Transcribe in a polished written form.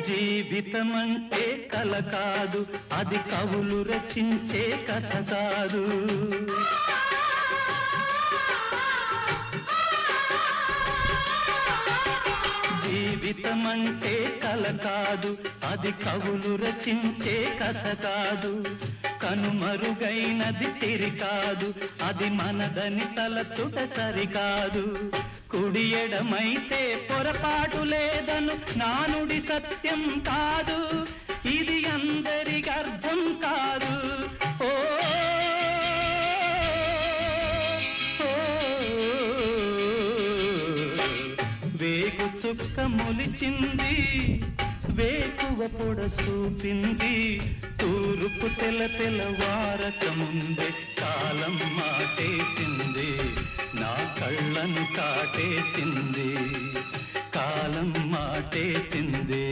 జీవితమంటే కల కాదు, అది కవులు రచించే కథ కాదు. జీవితమంటే కల కాదు, అది కవులు రచించే కథ కాదు. కనుమరుగైనది సిరి కాదు, అది మనదని తలచుట సరికాదు. కుడి ఎడమైతే పొరపాటు లేదను నానుడి సత్యం కాదు, ఇది అందరికి అర్థం కాదు. ఓ వేగు చుక్క మొలిచింది, వేకువ పొడ చూపింది, తూర్పు తెల్లవారక ముందే కాలం మాటేసింది, నా కళ్ళను కాటేసింది, కాలం మాటేసింది.